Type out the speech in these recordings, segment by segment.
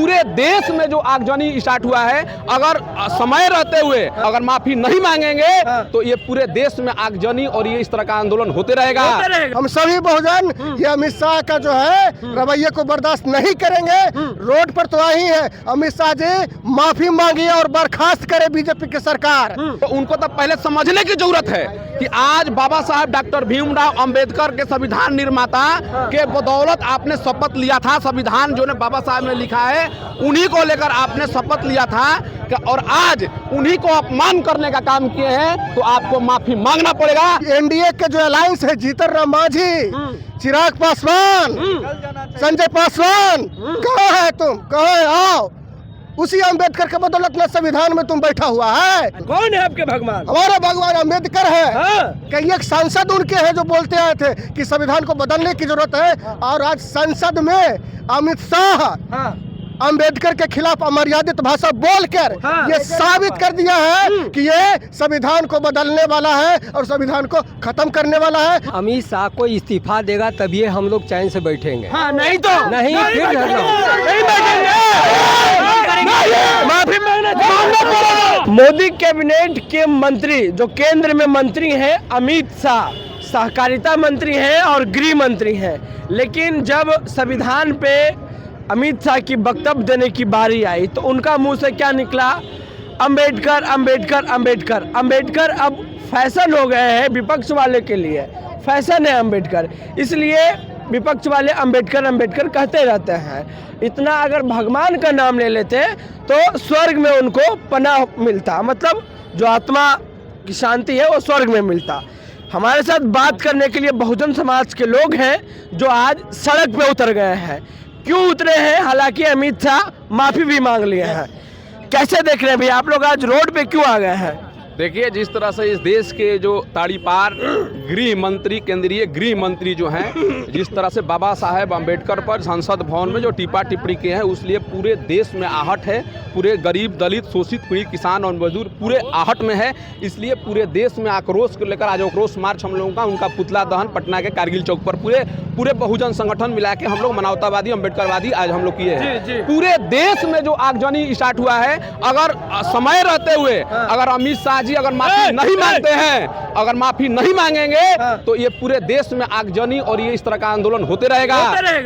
पूरे देश में जो आगजनी स्टार्ट हुआ है, अगर समय रहते हुए अगर माफी नहीं मांगेंगे तो ये पूरे देश में आगजनी और ये इस तरह का आंदोलन होते रहेगा। हम सभी बहुजन ये अमित शाह का जो है रवैये को बर्दाश्त नहीं करेंगे। रोड पर तो आई है, अमित शाह जी माफी मांगिए और बर्खास्त करे बीजेपी की सरकार। तो उनको तो पहले समझने की जरूरत है कि आज बाबा साहब डॉक्टर भीमराव अंबेडकर के संविधान निर्माता के बदौलत आपने शपथ लिया था। संविधान जो ने बाबा साहब ने लिखा है उन्हीं को लेकर आपने शपथ लिया था और आज उन्हीं को अपमान करने का काम किए हैं, तो आपको माफी मांगना पड़ेगा। एनडीए के जो अलायंस है, जीतन राम मांझी, चिराग पासवान, संजय पासवान, कहाँ है तुम? कहाँ है? आओ। उसी अंबेडकर के बदौलत में संविधान में तुम बैठा हुआ है। कौन है आपके भगवान? हमारा भगवान अंबेडकर है। हाँ। कई एक सांसद उनके हैं जो बोलते आए थे कि संविधान को बदलने की जरूरत है, और आज संसद में अमित शाह अंबेडकर के खिलाफ अमर्यादित भाषा बोलकर ये साबित कर दिया है कि ये संविधान को बदलने वाला है और संविधान को खत्म करने वाला है। अमित शाह को इस्तीफा देगा तभी हम लोग चैन से बैठेंगे। हाँ, नहीं तो नहीं फिर नहीं माफी मांगना। मोदी कैबिनेट के मंत्री जो केंद्र में मंत्री हैं, अमित शाह सहकारिता मंत्री हैं और गृह मंत्री हैं, लेकिन जब संविधान पे अमित शाह की वक्तव्य देने की बारी आई तो उनका मुंह से क्या निकला? अंबेडकर अंबेडकर अंबेडकर। अंबेडकर अब फैशन हो गए हैं विपक्ष वाले के लिए, फैशन है अंबेडकर, इसलिए विपक्ष वाले अंबेडकर अंबेडकर कहते रहते हैं। इतना अगर भगवान का नाम ले लेते तो स्वर्ग में उनको पनाह मिलता, मतलब जो आत्मा की शांति है वो स्वर्ग में मिलता। हमारे साथ बात करने के लिए बहुजन समाज के लोग हैं जो आज सड़क पे उतर गए हैं। क्यों उतरे हैं? हालांकि अमित शाह माफी भी मांग लिए हैं। कैसे देख रहे हैं भैया आप लोग, आज रोड पे क्यों आ गए हैं? देखिए, जिस तरह से इस देश के जो ताड़ीपार गृह मंत्री, केंद्रीय गृह मंत्री जो हैं, जिस तरह से बाबा साहेब अंबेडकर पर संसद भवन में जो टिप्पा टिप्पणी किए हैं, उसलिए पूरे देश में आहट है। पूरे गरीब, दलित, शोषित, पीड़ित, किसान और मजदूर पूरे आहट में है। इसलिए पूरे देश में आक्रोश को लेकर आज आक्रोश मार्च हम लोगों का, उनका पुतला दहन पटना के कारगिल चौक पर पूरे बहुजन संगठन मिला के हम लोग मानवतावादी, अंबेडकरवादी आज हम लोग किए हैं। पूरे देश में जो आगजनी स्टार्ट हुआ है, अगर समय रहते हुए अगर अमित शाह जी अगर माफी नहीं मांगते हैं, अगर माफी नहीं मांगेंगे तो ये पूरे देश में आगजनी और ये इस तरह का आंदोलन होते रहेगा।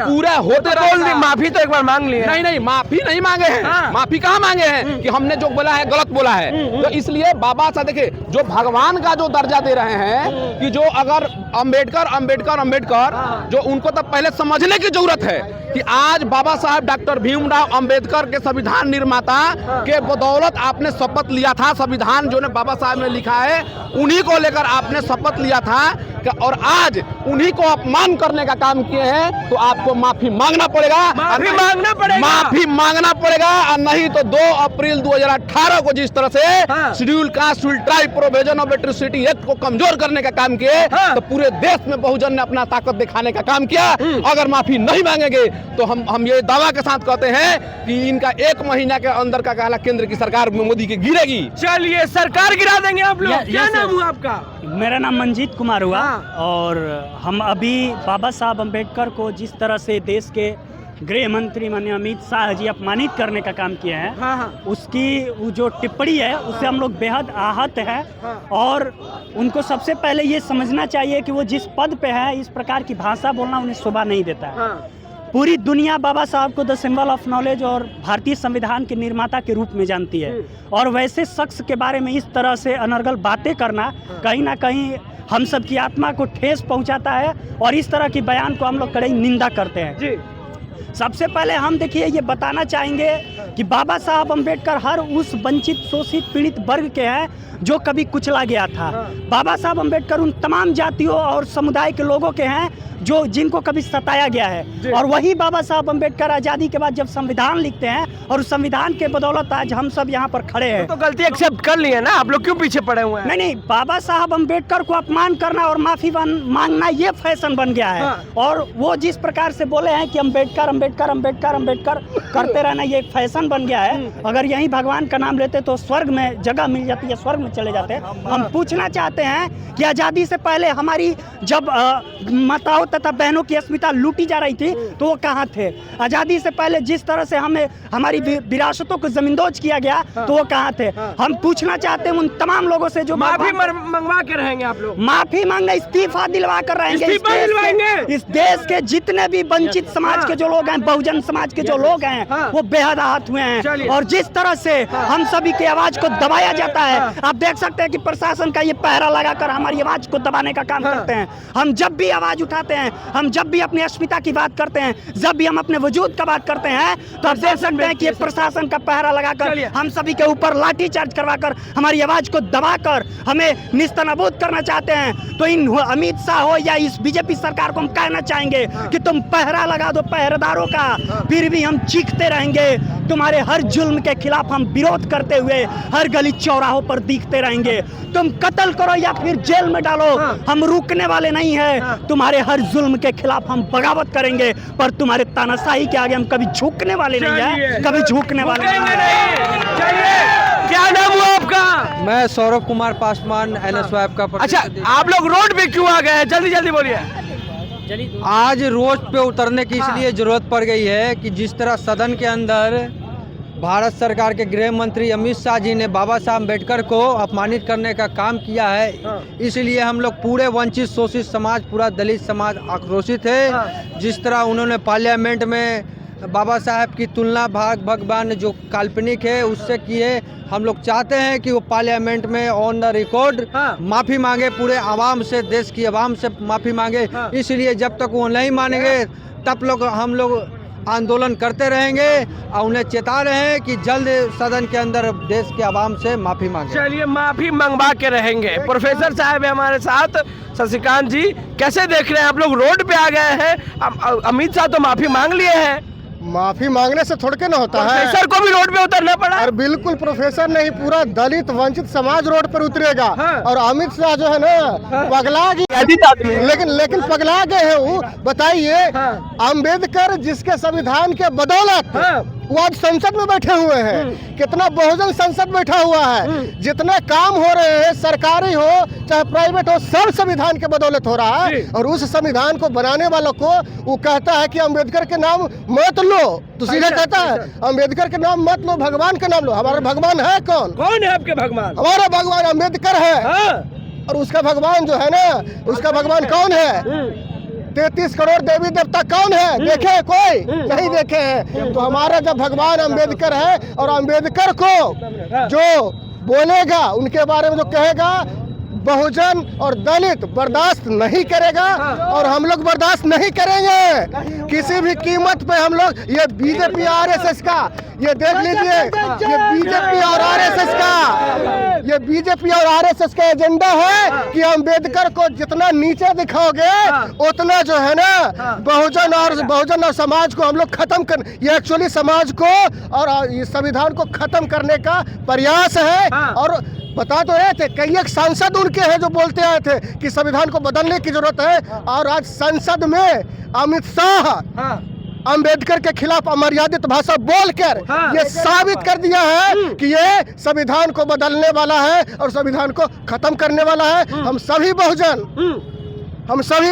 पूरा होते रहेगा। माफी तो एक बार मांग लिए। नहीं, माफी नहीं मांगे हैं। माफी कहाँ मांगे हैं कि हमने जो बोला है गलत बोला है। तो इसलिए बाबा साहब देखिए, जो भगवान का जो दर्जा दे रहे हैं कि जो अगर अंबेडकर अंबेडकर अंबेडकर, जो उनको तो पहले समझने की जरूरत है कि आज बाबा साहब डॉक्टर भीमराव अंबेडकर के संविधान निर्माता के बदौलत आपने शपथ लिया था। संविधान जो ने बाबा साहब ने लिखा है उन्हीं को लेकर आपने शपथ लिया था और आज उन्हीं को अपमान करने का काम किए हैं, तो आपको माफी मांगना पड़ेगा। माफी मांगना पड़ेगा, और नहीं तो 2 अप्रैल 2018 को जिस तरह से schedule caste schedule tribe provision of atrocity act को कमजोर करने का काम किए, तो पूरे देश में बहुजन ने अपना ताकत दिखाने का काम किया। अगर माफी नहीं मांगेंगे तो हम ये दावा के साथ कहते हैं कि इनका 1 महीना के अंदर का कहला केंद्र की सरकार मोदी की गिरेगी। चलिए, सरकार गिरा देंगे आप लोग। क्या नाम हुआ आपका? मेरा नाम मंजीत कुमार हुआ। और हम अभी बाबा साहब अंबेडकर को जिस तरह से देश के गृह मंत्री माननीय अमित शाह जी अपमानित करने का काम किए हैं, उसकी वो जो टिप्पणी है उससे हम लोग बेहद आहत हैं। और उनको सबसे पहले ये समझना चाहिए कि वो जिस पद पे है, इस प्रकार की भाषा बोलना उन्हें शोभा नहीं देता है। पूरी दुनिया बाबा साहब को द सिंबल ऑफ नॉलेज और भारतीय संविधान के निर्माता के रूप में जानती है, और वैसे शख्स के बारे में इस तरह से अनर्गल बातें करना कहीं ना कहीं हम सब की आत्मा को ठेस पहुंचाता है, और इस तरह की बयान को हम लोग कड़ी निंदा करते हैं। सबसे पहले हम देखिए ये बताना चाहेंगे कि बाबा साहब अंबेडकर हर उस वंचित, शोषित, पीड़ित वर्ग के हैं जो कभी कुचला गया था। बाबा साहब अंबेडकर उन तमाम जातियों और समुदाय के लोगों के हैं जो जिनको कभी सताया गया है। और वही बाबा साहब अंबेडकर आज़ादी के बाद जब संविधान लिखते हैं, और उस संविधान के बदौलत आज हम सब यहाँ पर खड़े हैं। तो गलती एक्सेप्ट कर ली है ना, आप लोग क्यों पीछे पड़े हुए हैं? नहीं, बाबा साहब अंबेडकर को अपमान करना और माफी मांगना ये फैशन बन गया है। और वो जिस प्रकार से बोले हैं कि अंबेडकर अंबेडकर अंबेडकर अंबेडकर करते रहना ये फैशन बन गया है। अगर यही भगवान का नाम लेते तो स्वर्ग में जगह मिल जाती है, स्वर्ग में चले जाते हैं। हम पूछना चाहते हैं कि आज़ादी से पहले हमारी जब माताओं तथा बहनों की अस्मिता लूटी जा रही थी तो वो कहाँ थे? आज़ादी से पहले जिस तरह से हमें हमारी विरासतों को जमींदोज किया गया तो वो कहाँ थे? हम पूछना चाहते हैं उन तमाम लोगों से जो माफी मंगवा के रहेंगे आप लोग? माफी मांगे, इस्तीफा दिलवा कर रहेंगे। इस देश के जितने भी वंचित समाज के जो लोग हैं, बहुजन समाज के जो लोग हैं, वो बेहद आहत हुए हैं। और जिस तरह से हम सभी की आवाज को दबाया जाता है, आप देख सकते हैं कि प्रशासन का ये पहरा लगाकर हमारी आवाज को दबाने का काम करते हैं। हम जब भी आवाज उठाते हैं, हम जब भी अपनी अस्मिता की बात करते हैं, जब भी हम अपने वजूद का बात करते हैं, तो आप देख सकते हैं कि ये प्रशासन का पहरा लगाकर हम सभी के ऊपर लाठीचार्ज करवाकर हमारी आवाज को दबाकर हमें निस्तनाबूद करना चाहते हैं। तो इन अमित शाह हो या इस बीजेपी सरकार को हम कहना चाहेंगे कि तुम पहरा लगा दो पहरेदारों का, फिर भी हम चीखते रहेंगे। तुम्हारे हर जुल्म के खिलाफ हम विरोध करते हुए हर गली चौराहों पर दिखते रहेंगे। तुम कत्ल करो या फिर जेल में डालो, हम रुकने वाले नहीं हैं। तुम्हारे हर जुल्म के खिलाफ हम बगावत करेंगे, पर तुम्हारे तानाशाही के आगे हम कभी झुकने वाले नहीं हैं, कभी झुकने वाले नहीं हैं। क्या नाम हुआ आपका? मैं सौरभ कुमार पासवान NSYF का। अच्छा, आप लोग रोड पे क्यों आ गए हैं? जल्दी जल्दी बोलिए। आज रोड पे उतरने की इसलिए जरूरत पड़ गई है कि जिस तरह सदन के अंदर भारत सरकार के गृह मंत्री अमित शाह जी ने बाबा साहब अम्बेडकर को अपमानित करने का काम किया है, इसलिए हम लोग पूरे वंचित शोषित समाज, पूरा दलित समाज आक्रोशित है। जिस तरह उन्होंने पार्लियामेंट में बाबा साहब की तुलना भगवान जो काल्पनिक है उससे की है, हम लोग चाहते हैं कि वो पार्लियामेंट में ऑन द रिकॉर्ड माफ़ी मांगे, पूरे आवाम से, देश की आवाम से माफ़ी मांगे। इसलिए जब तक वो नहीं मानेंगे तब हम लोग आंदोलन करते रहेंगे और उन्हें चेता रहे हैं कि जल्द सदन के अंदर देश के आवाम से माफ़ी मांगे। चलिए, माफ़ी मंगवा के रहेंगे। प्रोफेसर साहब है हमारे साथ, शशिकांत जी, कैसे देख रहे हैं आप लोग? रोड पे आ गए हैं, अमित शाह तो माफ़ी मांग लिए हैं। माफी मांगने से थोड़ के ना होता है। प्रोफेसर को भी रोड पे उतरना पड़ा। और बिल्कुल प्रोफेसर नहीं, पूरा दलित वंचित समाज रोड पर उतरेगा। और अमित शाह जो है ना पगला गए, लेकिन पगला गए हैं वो। बताइए, अम्बेडकर जिसके संविधान के बदौलत वो आज संसद में बैठे हुए हैं, कितना बहुजन संसद बैठा हुआ है। जितने काम हो रहे हैं, सरकारी हो चाहे प्राइवेट हो, सब संविधान के बदौलत हो रहा है। और उस संविधान को बनाने वालों को वो कहता है कि अम्बेडकर के नाम मत लो, तो सीधा कहता है अम्बेडकर के नाम मत लो, भगवान का नाम लो। हमारा भगवान है कौन? कौन है आपके भगवान? हमारा भगवान अम्बेडकर है। और उसका भगवान जो है ना, उसका भगवान कौन है? 33 करोड़ देवी देवता कौन है? देखे कोई? नहीं देखे हैं। तो हमारा जब भगवान अम्बेडकर है, और अम्बेडकर को जो बोलेगा, उनके बारे में जो कहेगा, बहुजन और दलित बर्दाश्त नहीं करेगा। और हम लोग बर्दाश्त नहीं करेंगे किसी भी कीमत पे। हम लोग ये बीजेपी RSS का, ये देख लीजिए, ये बीजेपी और RSS का, ये बीजेपी और RSS का एजेंडा है कि अम्बेडकर को जितना नीचे दिखाओगे उतना जो है ना बहुजन और समाज को हम लोग खत्म कर, ये एक्चुअली समाज को और संविधान को खत्म करने का प्रयास है। और बता तो रहे थे, कई एक सांसद उनके हैं जो बोलते आए थे कि संविधान को बदलने की जरूरत है। और आज संसद में अमित शाह अम्बेडकर के खिलाफ अमर्यादित भाषा बोलकर ये साबित कर दिया है कि ये संविधान को बदलने वाला है और संविधान को खत्म करने वाला है। हम सभी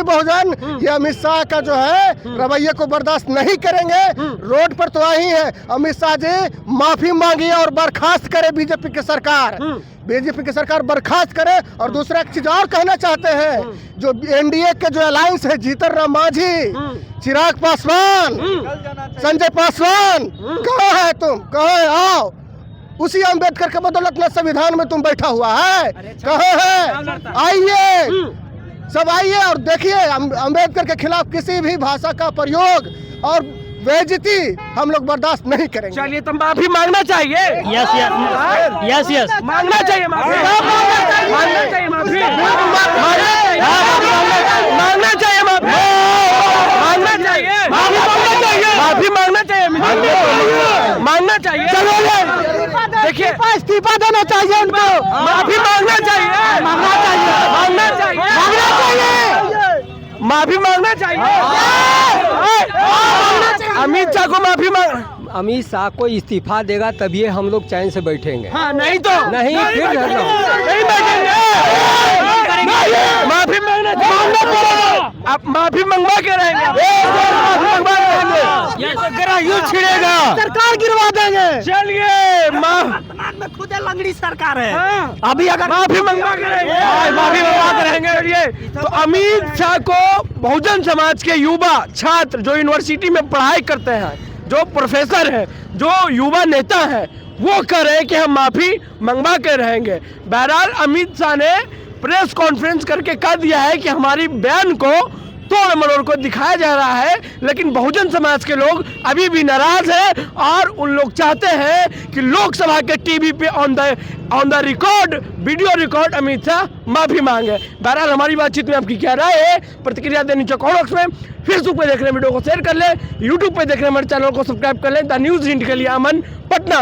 बहुजन ये अमित शाह का जो है रवैये को बर्दाश्त नहीं करेंगे। रोड पर तो आई है। अमित शाह जी माफी मांगिए और बर्खास्त करे बीजेपी की सरकार, बीजेपी की सरकार बर्खास्त करे। और दूसरा एक चीज और कहना चाहते हैं, जो NDA के जो अलायंस है, जीतन राम मांझी, चिराग पासवान, संजय पासवान, कहाँ है तुम? कहाँ है? आओ, उसी अम्बेडकर के बदौलत न संविधान में तुम बैठा हुआ है। कहाँ है? आइए, सब आइए और देखिए। अम्बेडकर के खिलाफ किसी भी भाषा का प्रयोग और बेइज्जती हम लोग बर्दाश्त नहीं करेंगे। चलिए, तो माफी मांगना चाहिए। यस मांगना चाहिए माफी, मांगना चाहिए माफी, मांगना चाहिए माफी, मांगना चाहिए, माफी मांगना चाहिए, मांगना चाहिए। देखिए, इस्तीफा देना चाहिए उनको, माफी मांगना चाहिए, मांगना चाहिए, मांगना चाहिए, माफी मांगना चाहिए। अमित शाह को माफी मांग, अमित शाह को इस्तीफा देगा तभी हम लोग चैन से बैठेंगे। हाँ, नहीं तो नहीं, फिर नहीं बैठेंगे। करेंगे, माफी मांगना पड़ेगा, आप माफी मंगवा के रहेंगे, माफी मंगवा के रहेंगे, यूं छिड़ेगा, सरकार गिरवा देंगे। चलिए में खुद लंगड़ी सरकार है। अभी अगर माफी मंगवा के रहेंगे, माफी मंगवा के रहेंगे। ये तो अमित शाह को बहुजन समाज के युवा छात्र जो यूनिवर्सिटी में पढ़ाई करते हैं, जो प्रोफेसर हैं, जो युवा नेता हैं, वो कह रहे हैं कि हम माफी मंगवा के रहेंगे। बहरहाल अमित शाह ने प्रेस कॉन्फ्रेंस करके कह दिया है कि हमारी बयान को तोड़ मरोड़ को दिखाया जा रहा है, लेकिन बहुजन समाज के लोग अभी भी नाराज हैं और उन लोग चाहते हैं कि लोकसभा के टीवी पे on the record video record Amit Shah माफी मांगे। बहरहाल हमारी बातचीत में आपकी क्या राय है, प्रतिक्रिया देनी चाहिए कमेंट बॉक्स में। फेसबुक पे देख रहे वीडियो को शेयर कर ले, यूट्यूब पे देख रहे हमारे चैनल को सब्सक्राइब कर ले। द न्यूज हिंट के लिए अमन, पटना।